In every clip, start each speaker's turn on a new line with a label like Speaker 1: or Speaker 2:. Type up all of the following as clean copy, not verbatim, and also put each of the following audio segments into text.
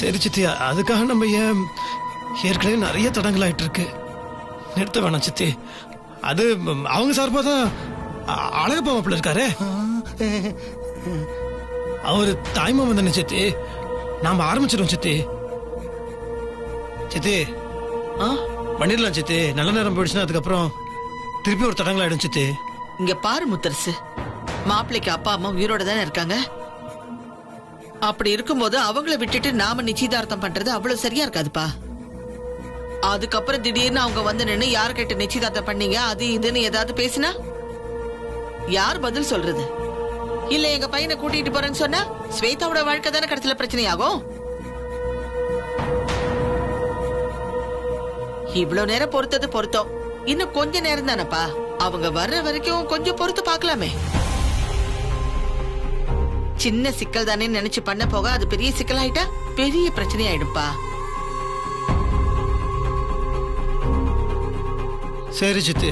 Speaker 1: சரி சித்தி, அதுக்காக நம்ம ஏன் ஏற்கனவே நிறைய தடங்கள் ஆயிட்டு இருக்கு, நிறுத்த வேணாம் சித்தி. அது அவங்க சார்பா தான் அழகப்பா மாப்பிள்ள இருக்காரு, அவரு தாய்மாமன் தானே சித்தி. நாம ஆரம்பிச்சிடும் சித்தி. சித்தி பண்ணிடலாம் சித்தி. நல்ல நேரம் போயிடுச்சுன்னா அதுக்கப்புறம் திருப்பி ஒரு தடங்கள் ஆயிடும் சித்தி.
Speaker 2: இங்க பாரு முத்தரசு, மாப்பிள்ளைக்கு அப்பா அம்மா உயிரோட தானே இருக்காங்க. அப்படி இருக்கும்போது அவங்கள விட்டுட்டு நாம நிச்சயதார்த்தம் பண்றது அவ்வளவு சரியா இருக்காதுப்பா. அதுக்கப்புறம் திடீர்னு அவங்க வந்து நின்று யார கேட்டு நிச்சயதார்த்தம் பண்ணீங்க அது இதுன்னு ஏதாவது பேசினா யார் பதில் சொல்றது? இல்ல எங்க பையனை கூட்டிட்டு போறேன்னு சொன்னா ஸ்வேதாவோட வாழ்க்கை தானே கடைசியில பிரச்சனையாகும். இவ்வளவு நேரம் பொறுத்தது பொறுத்தோம், இன்னும் கொஞ்ச நேரம் தானப்பா. அவங்க வர்ற வரைக்கும் கொஞ்சம் பொறுத்து பாக்கலாமே. சின்ன சிக்கல் தானே நினைச்சு பண்ண போக அது பெரிய சிக்கல் ஆயிட்டா பெரிய பிரச்சனை ஆயிடும்பா.
Speaker 1: சரி சித்தி,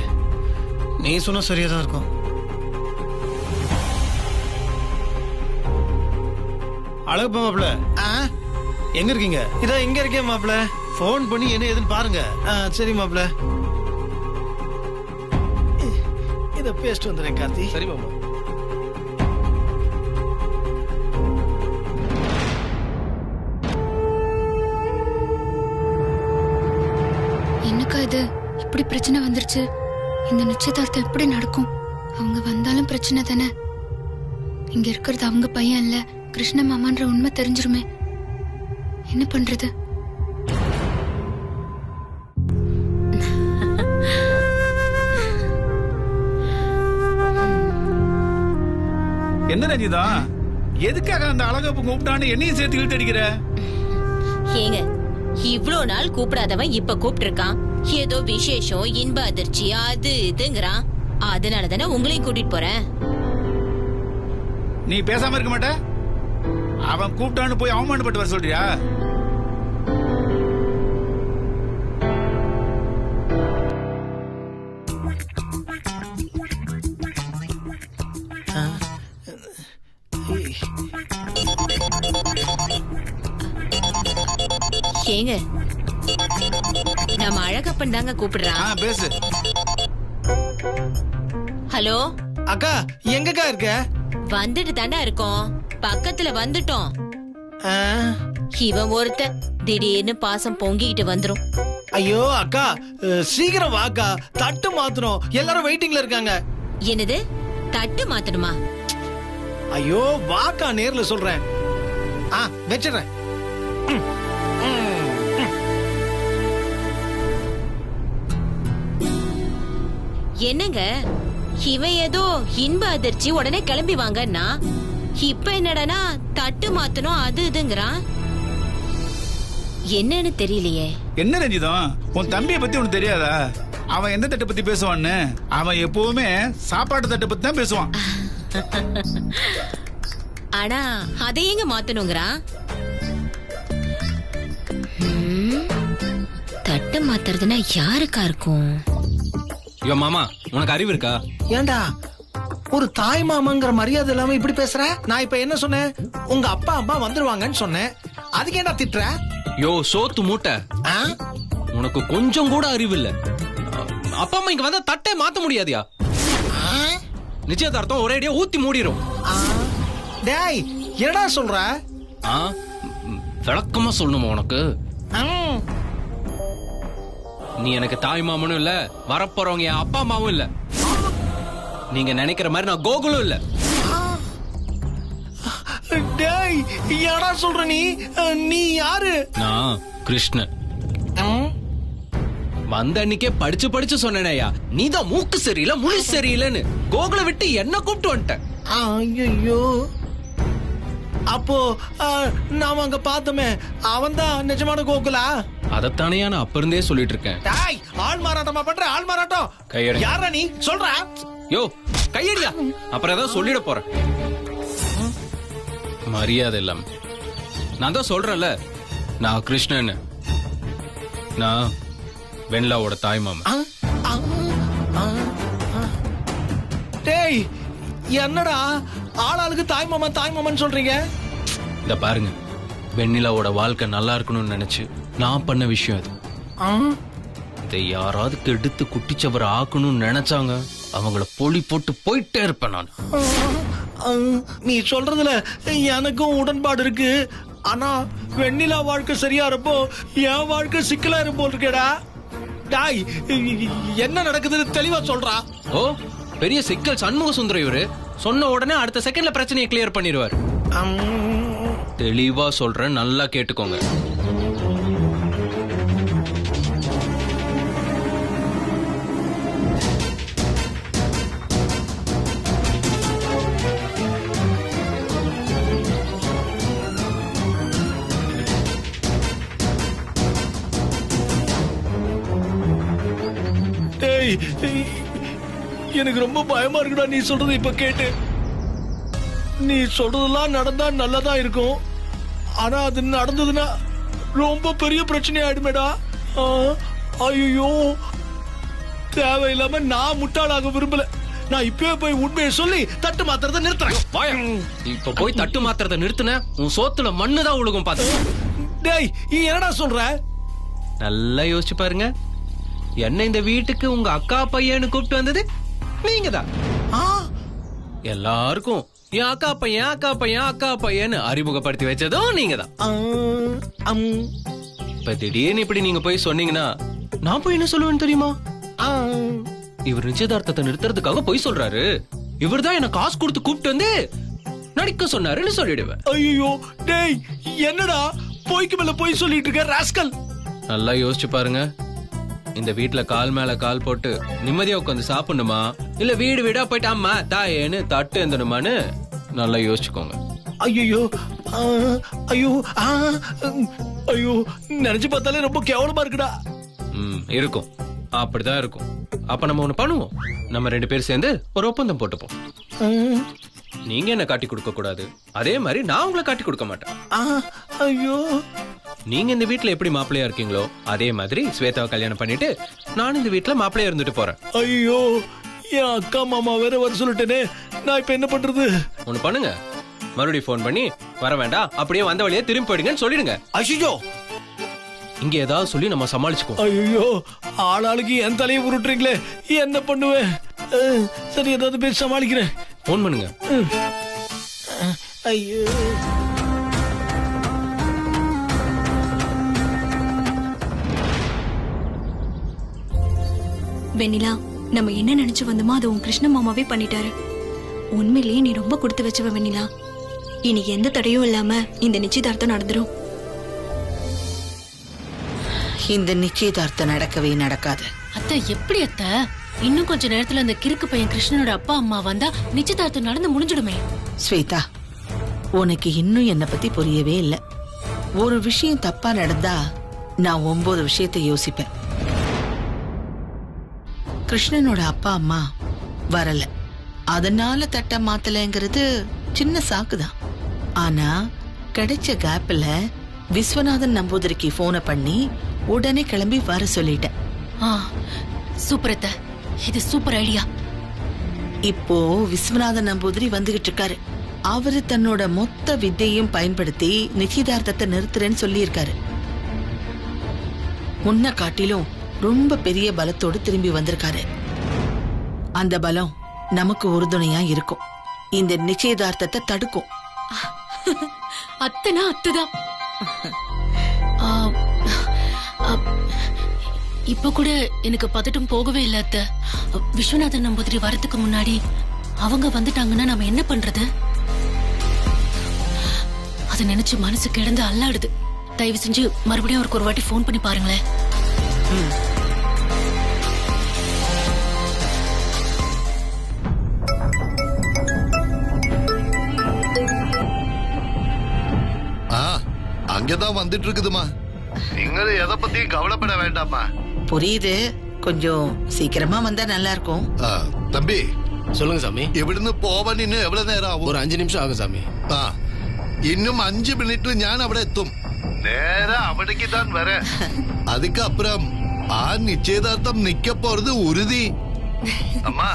Speaker 1: நீ சொன்னா சரியா தான் இருக்கும். அழகப்பா மாப்பிள்ள எங்க இருக்கீங்க? இதான் இங்க இருக்கேன் மாப்பிள்ள. போன் பண்ணி என்ன ஏதுன்னு பாருங்க. சரி மாப்பிள்ள, இத பேஸ்ட் வந்துடுறேன் கார்த்தி. சரி மாமா.
Speaker 3: என்னக்கா இது இப்படி பிரச்சனை வந்துருச்சு? இந்த நிச்சயதார்த்தம் எப்படி நடக்கும்? அவங்க வந்தாலும் பிரச்சனை தானே. இங்க இருக்கிறது அவங்க பையன் இல்ல, கிருஷ்ண மாமான்ற உண்மை தெரிஞ்சிருமே. என்ன பண்றது?
Speaker 4: என்ன ரஞ்சிதா, எதுக்காக அந்த அழகப்ப கூப்பிட்டான்னு என்னையும் சேர்த்து இழுத்து அடிக்கிற?
Speaker 5: ஏங்க, இவ்ளோ நாள் கூப்பிடாதவன் இப்ப கூப்பிட்டு இருக்கான். ஏதோ விசேஷம், இன்ப அதிர்ச்சி அது இதுங்கிறான். அதனால தானே உங்களையும் கூட்டிட்டு போறேன்.
Speaker 4: நீ பேசாம இருக்க மாட்ட? அவன் கூப்பிட்டான்னு போய் அவமானப்பட்டு வர சொல்றியா?
Speaker 5: ஏங்க, நம்ம அழகப்பன் தாங்க கூப்பிடுறான்.
Speaker 4: பேசு.
Speaker 5: ஹலோ
Speaker 1: அக்கா, எங்கக்கா இருக்க?
Speaker 5: வந்துட்டு தாண்டா இருக்கோம், பக்கத்துல வந்துட்டோம். இவன் ஒருத்த திடீர்னு பாசம் பொங்கிட்டு வந்துரும்.
Speaker 1: ஐயோ அக்கா, சீக்கிரம் வாக்கா, தட்டு மாத்தணும், எல்லாரும் வெயிட்டிங்ல இருக்காங்க.
Speaker 5: என்னது தட்டு மாத்தணுமா?
Speaker 1: ஐயோ வாக்கா, நேர்ல சொல்றேன். வெச்சிடுறேன்.
Speaker 5: என்னங்க, இவன் ஏதோ இன்ப அதிர்ச்சி உடனே கிளம்பி வாங்கன்னா இப்ப என்னடனா தட்டு மாத்தணும் அது இதுங்கிறான். என்னன்னு தெரியலையே.
Speaker 4: என்ன ரஞ்சிதம், உன் தம்பியை பத்தி உனக்கு தெரியாதா? அவன் எந்த தட்டை பத்தி பேசுவான்னு? அவன் எப்பவுமே சாப்பாட்டு தட்டை பத்தி தான் பேசுவான்.
Speaker 5: ஆனா அதையங்க மாத்தணுங்கிறான். தட்டு மாத்துறதுன்னா யாருக்கா இருக்கும்?
Speaker 6: யோ மாமா, உனக்கு அறிவு இருக்கா?
Speaker 1: ஏண்டா ஒரு தாய் மாமாங்கிற மரியாதை இல்லாம இப்படி பேசுற? நான் இப்ப என்ன சொன்னேன்? உங்க அப்பா அம்மா வந்துருவாங்கன்னு சொன்னேன். அதுக்கு என்ன திட்டுற?
Speaker 6: யோ சோத்து மூட்டை, உனக்கு கொஞ்சம் கூட அறிவு இல்ல. அப்பா அம்மா இங்க வந்தா தட்டே மாத்த முடியாதியா? நிச்சயதார்த்தம் ஒரேடியா ஊத்தி மூடிரும்.
Speaker 1: டேய், என்னடா சொல்ற?
Speaker 6: விளக்கமா சொல்லணுமா உனக்கு? நீ எனக்கு தாய் மாமனும் இல்ல, வரப்போறவங்க என் அப்பா அம்மாவும் இல்ல. நீங்க நினைக்கிற மாதிரி நான் கோகுலும் இல்ல.
Speaker 1: டேய், என்னடா சொல்ற நீ? நீ யாரு?
Speaker 6: நான் கிருஷ்ணன். வந்த அன்னைக்கே படிச்சு படிச்சு சொன்னேயா, நீதான் மூக்கு சரியில்லை முழு சரியில்லைன்னு கோகுல விட்டு என்ன கூப்பிட்டு வந்துட்டேன்.
Speaker 1: ஐயோ, அப்போ நாம அங்க பார்த்தோமே, அவன் தான் நிஜமான கோகுலா?
Speaker 6: அதத்தானே நான் அப்ப இருந்தே சொல்லிட்டு இருக்கேன்.
Speaker 1: டேய், ஆள் மாறாட்டமா பண்ற? ஆள் மாறாட்டம்?
Speaker 6: கையெடு.
Speaker 1: யாரா நீ? சொல்ற?
Speaker 6: யோ கையடியா, அப்புறம் ஏதாவது சொல்லிட போறேன். மரியாதை இல்லாம. நான் தான் சொல்றேன்ல, நான் கிருஷ்ணன், நான் வெண்லாவோட தாய் மாமன்.
Speaker 1: டேய், என்னடா ஆளாளுக்கு தாய் மாமன் தாய் மாமன் சொல்றீங்க?
Speaker 6: இத பாருங்க, வெண்ணிலாவோட வாழ்க்கை நல்லா இருக்கணும்னு நினைச்சு நான் பண்ண விஷயம் அது. இதை யாராவது கெடுத்து குட்டிச்சவர் ஆக்கணும்னு நினைச்சாங்க, அவங்கள பொலி போட்டு போயிட்டே இருப்பேன் நான்.
Speaker 1: நீ சொல்றதுல எனக்கும் உடன்பாடு இருக்கு. ஆனா வெண்ணிலா வாழ்க்கை சரியா இருப்போ என் வாழ்க்கை சிக்கலா இருப்போ இருக்கேடா. டாய், என்ன நடக்குதுன்னு தெளிவா சொல்றா.
Speaker 6: ஓ, பெரிய சிக்கல் சண்முக சுந்தரம் இவரு. சொன்ன உடனே அடுத்த செகண்ட்ல பிரச்சனையை கிளியர் பண்ணிடுவார். தெளிவா சொல்றேன், நல்லா கேட்டுக்கோங்க.
Speaker 1: எனக்கு ரொம்ப பயமா இருக்குடா நீ சொல்றது இப்ப கேட்டு. நீ சொல்றதெல்லாம் நடந்தா நல்லதா இருக்கும். ஆனா அது நடந்ததுன்னா ரொம்ப பெரிய பிரச்சனை ஆயிடுமேடா. ஐயோ, தேவையில்லாம நான் முட்டாளாக விரும்பல. நான் இப்பவே போய் உண்மையை சொல்லி தட்டு மாத்திரத்தை நிறுத்துறேன்.
Speaker 6: இப்ப போய் தட்டு மாத்திரத்தை நிறுத்தின உன் சோத்துல மண்ணுதான் உலகம் பார்த்து.
Speaker 1: டேய், என்னடா சொல்ற?
Speaker 6: நல்லா யோசிச்சு பாருங்க. என்ன இந்த வீட்டுக்கு உங்க அக்கா பையன்னு கூப்பிட்டு வந்தது நீங்க தான். எல்லாருக்கும் என் அக்கா பையன் அக்கா பையன் அக்கா பையன்னு அறிமுகப்படுத்தி வச்சதும் நீங்க தான். இப்ப திடீர்னு இப்படி நீங்க போய் சொன்னீங்கன்னா நான் போய் என்ன சொல்லுவேன்னு தெரியுமா? இவர் நிச்சயதார்த்தத்தை நிறுத்துறதுக்காக போய் சொல்றாரு, இவர் தான் என்ன காசு கொடுத்து கூப்பிட்டு வந்து நடிக்க சொன்னாருன்னு சொல்லிடுவேன்.
Speaker 1: ஐயோ டேய், என்னடா போய்க்கு மேல போய் சொல்லிட்டு இருக்க ராஸ்கல்.
Speaker 6: நல்லா யோசிச்சு பாருங்க. இந்த வீட்டுல கால் மேல கால் போட்டு நிம்மதியா உட்காந்து சாப்பிடணுமா, இல்ல வீடு வீடா போயிட்டு அம்மா தாயேன்னு தட்டு எந்தணுமான்னு நல்லா யோசிச்சுக்கோங்க.
Speaker 1: ஐயோ ஐயோ ஐயோ, நினைச்சு பார்த்தாலே ரொம்ப கேவலமா இருக்குடா.
Speaker 6: இருக்கும், அப்படிதான் இருக்கும். அப்ப நம்ம ஒண்ணு பண்ணுவோம். நம்ம 2 பேர் சேர்ந்து ஒரு ஒப்பந்தம் போட்டுப்போம். நீங்க என்ன காட்டி கொடுக்க கூடாது, அதே மாதிரி நான் உங்களை காட்டி கொடுக்க மாட்டேன்.
Speaker 1: ஐயோ,
Speaker 6: நீங்க இந்த வீட்டுல எப்படி மாப்பிள்ளையா இருக்கீங்களோ அதே மாதிரி ஸ்வேதாவை கல்யாணம் பண்ணிட்டு நான் இந்த வீட்டுல மாப்பிள்ளையா இருந்துட்டு போறேன்.
Speaker 1: ஐயோ, என் அக்கா மாமா வேற வர சொல்லிட்டேனே, நான் இப்ப என்ன பண்றது?
Speaker 6: ஒண்ணு பண்ணுங்க, மறுபடியும் போன் பண்ணி வர வேண்டாம், அப்படியே வந்த வழியே திரும்பி போயிடுங்கன்னு சொல்லிடுங்க.
Speaker 1: ஐயோ,
Speaker 6: இங்க ஏதாவது சொல்லி நம்ம சமாளிச்சுக்கோ.
Speaker 1: ஐயோ, ஆளாளுக்கு என் தலையை உருட்டுறீங்களே, என்ன பண்ணுவேன்? சரி, ஏதாவது பேசி சமாளிக்கிறேன்.
Speaker 6: போன் பண்ணுங்க.
Speaker 1: ஐயோ,
Speaker 7: வெண்ணிலா, நம்ம என்ன நினைச்சு வந்தோமோ அதை உன் கிருஷ்ண மாமாவே பண்ணிட்டாரு. உண்மையிலேயே நீ ரொம்ப கொடுத்து வச்சவ வெண்ணிலா. இனி எந்த தடையும் இல்லாம இந்த நிச்சயதார்த்தம் நடந்துரும்.
Speaker 2: இந்த நிச்சயதார்த்தம் நடக்கவே நடக்காது.
Speaker 8: அத்தை, எப்படி அத்தை? இன்னும் கொஞ்ச நேரத்துல அந்த கிறுக்கு பையன் கிருஷ்ணனோட அப்பா அம்மா வந்தா நிச்சயதார்த்தம் நடந்து முடிஞ்சிடுமே.
Speaker 2: ஸ்வேதா, உனக்கு இன்னும் என்ன பத்தி புரியவே இல்லை. ஒரு விஷயம் தப்பா நடந்தா நான் 9 விஷயத்தை யோசிப்பேன். கிருஷ்ணனோட அப்பா அம்மா வரல, அதனால தட்ட மாத்தலங்கிறது சின்ன சாக்குதான். ஆனா கிடைச்ச கேப்ல விஸ்வநாதன் நம்பூதிரிக்கு போனை பண்ணி உடனே கிளம்பி வர சொல்லிட்டேன்.
Speaker 8: சூப்பர் அத்தை, இது சூப்பர் ஐடியா.
Speaker 2: இப்போ விஸ்வநாதன் நம்பூதிரி வந்துகிட்டு இருக்காரு. அவரு தன்னோட மொத்த வித்தையும் பயன்படுத்தி நிச்சயதார்த்தத்தை நிறுத்துறேன்னு சொல்லியிருக்காரு. முன்ன காட்டிலும் ரொம்ப பெரிய பலத்தோடு திரும்பி வந்திருக்காரு. அந்த பலம் நமக்கு உறுதுணையா இருக்கும், இந்த நிச்சயதார்த்தத்தை தடுக்கும்.
Speaker 8: அத்தனா அத்துதான். இப்ப கூட எனக்கு பதட்டம் போகவே இல்ல அத்தை. விஸ்வநாதன் நம்பூதிரி வரதுக்கு முன்னாடி அவங்க வந்துட்டாங்கன்னா நம்ம என்ன பண்றது? அதை நினைச்சு மனசு கிடந்து அல்லாடுது. தயவு செஞ்சு மறுபடியும் அவருக்கு ஒரு வாட்டி போன் பண்ணி பாருங்களேன்.
Speaker 9: அங்கதான் வந்துட்டு இருக்குதுமா. நீங்க எதை பத்தியும் கவலைப்பட வேண்டாமா.
Speaker 2: புரியுது, கொஞ்சம் சீக்கிரமா வந்தா நல்லா இருக்கும்.
Speaker 9: தம்பி,
Speaker 10: சொல்லுங்க சாமி.
Speaker 9: ഇവിടുന്ന് പോവാൻ ഇന്ന് എവിടെ നേരം ആവും?
Speaker 10: ഒരു 5 നിമിഷം ആകും സാമി.
Speaker 9: இன்னும் 5 മിനിറ്റിൽ ഞാൻ അവിടെ എത്തും. നേരെ അവിടേക്ക് താൻ വരെ. அதுக்கப்புறம் நிச்சயதார்த்தம் நிக்க போறது உறுதி. அம்மா,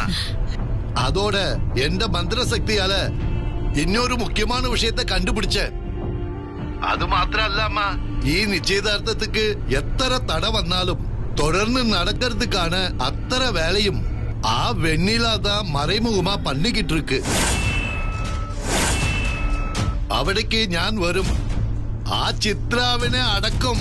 Speaker 9: அதோட எந்த மந்திர சக்தியால இன்னொரு முக்கியமான விஷயத்தை கண்டுபிடிச்சேன். അത് മാത്രല്ല അമ്മ, ഈ നിശ്ചയദാർത്ഥத்துக்கு എത്ര തട വന്നാലും தொடர்ந்து நடக்கிறதுக்கான அத்தனை வேலையும் ஆ வெண்ணிலா தான் மறைமுகமா பண்ணிக்கிட்டு இருக்கு. അവിടേക്ക് ഞാൻ വരും, ആ ചിത്രാവിനെ അടക്കം.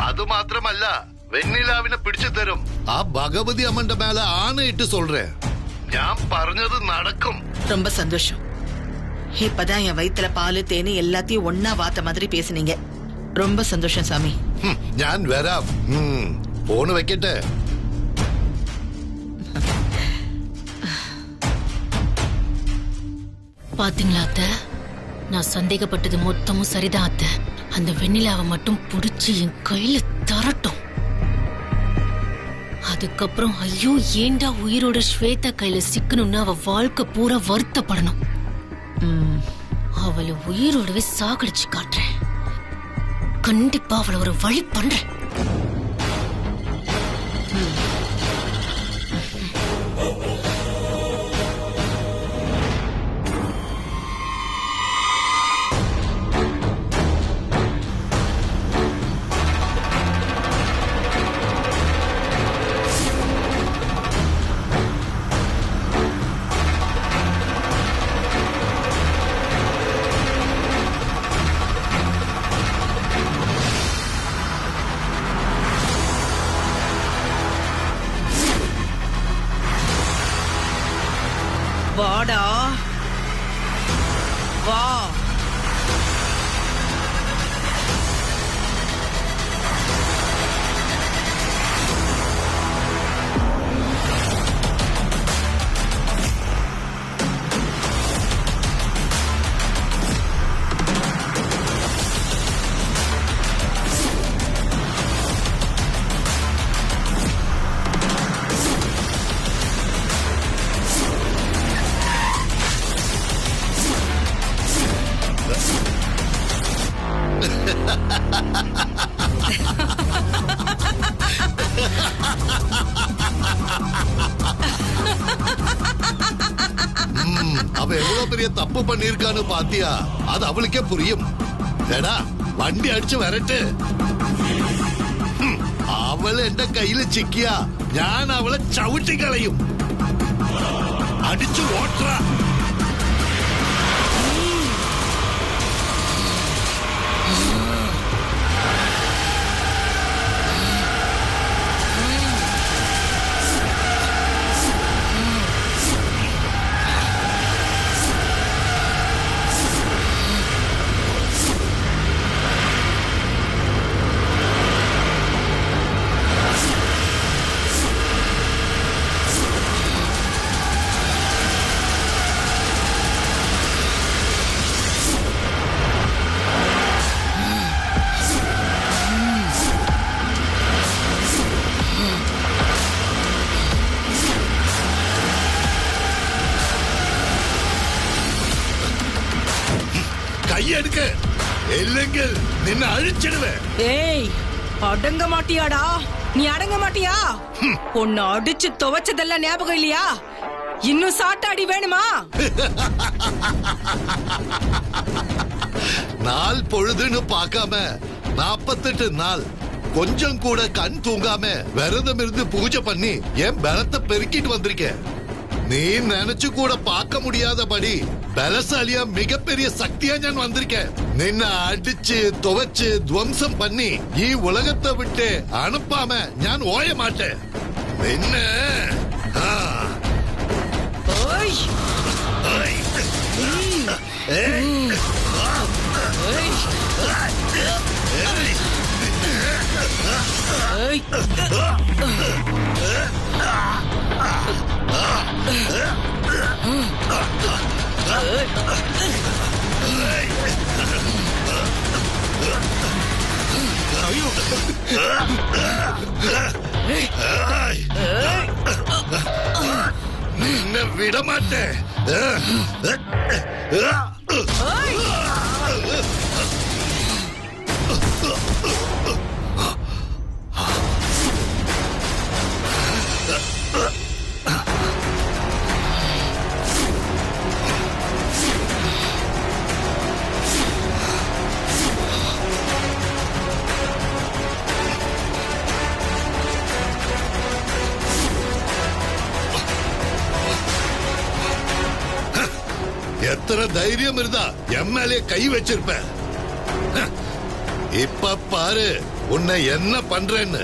Speaker 9: അതുമാത്രമല്ല, വെണ്ണിലാവിനെ പിടിച്ചു തരും. ആ ഭഗവതി അമ്മന്റെ മേലെ ആണയിട്ട് சொல்றேன், ഞാൻ പറഞ്ഞത് നടക്കും.
Speaker 2: ரொம்ப சந்தோஷம். இப்பதான் என் வயித்துல பால் தேனி எல்லாத்தையும் ஒன்னா வாத்த மாதிரி பேசுனீங்க. ரொம்ப சந்தோஷம் சாமி.
Speaker 9: ഞാൻ വരാം. ഫോണ് വെക്കട്ടെ.
Speaker 8: பாத்தீங்களா அத்தை, நான் சந்தேகப்பட்டது மொத்தமும் சரிதான் அத்தை. அந்த வெண்ணிலாவை மட்டும் புடிச்சு என் கையில தரட்டும். அதுக்கப்புறம் ஐயோ ஏண்டா உயிரோட ஸ்வேதா கையில சிக்கணும்னு அவ வாழ்க்கை பூரா வருத்தப்படணும். அவளை உயிரோடவே சாகடிச்சு காட்டுறேன். கண்டிப்பா அவளை ஒரு வழி பண்றேன்.
Speaker 2: வாடா வா.
Speaker 9: அவ எவ்வளவு பெரிய தப்பு பண்ணிருக்கான்னு பாத்தியா? அது அவளுக்கே புரியும். ஏடா வண்டி அடிச்சு வரட்டு. അവൾ എന്റെ കയ്യിൽ ചിക്കിയ ഞാൻ അവളെ ചവിട്ടി കളയും. അടിച്ചു ഓട്ട. கையெடுக்க, இல்லைங்கள் நின்ன அழிச்சிடுவேன்.
Speaker 11: ஏய், அடங்க மாட்டியாடா? நீ அடங்க மாட்டியா? உன்னை அடிச்சு துவைச்சதெல்லாம் ஞாபகம் இல்லையா? இன்னும் சாட்டாடி வேணுமா?
Speaker 9: நாள் பொழுதுன்னு பார்க்காம 48 நாள் கொஞ்சம் கூட கண் தூங்காம விரதம் இருந்து பூஜை பண்ணி என் பலத்தை பெருக்கிட்டு வந்திருக்கேன். நீ நினைச்சு கூட பார்க்க முடியாதபடி பலசாலியா மிகப்பெரிய சக்தியா நான் வந்திருக்கேன். நின்ன அடிச்சு துவைச்சு துவம்சம் பண்ணி ஈ உலகத்தை விட்டு அனுப்பாம நான் ஓய மாட்டேன். நின்ன நின்ன விட மாட்டேன். அத்தனை தைரியம் இருந்தா என் மேலே கை வச்சிருப்ப. இப்ப பாரு உன்னை என்ன பண்றேன்னு.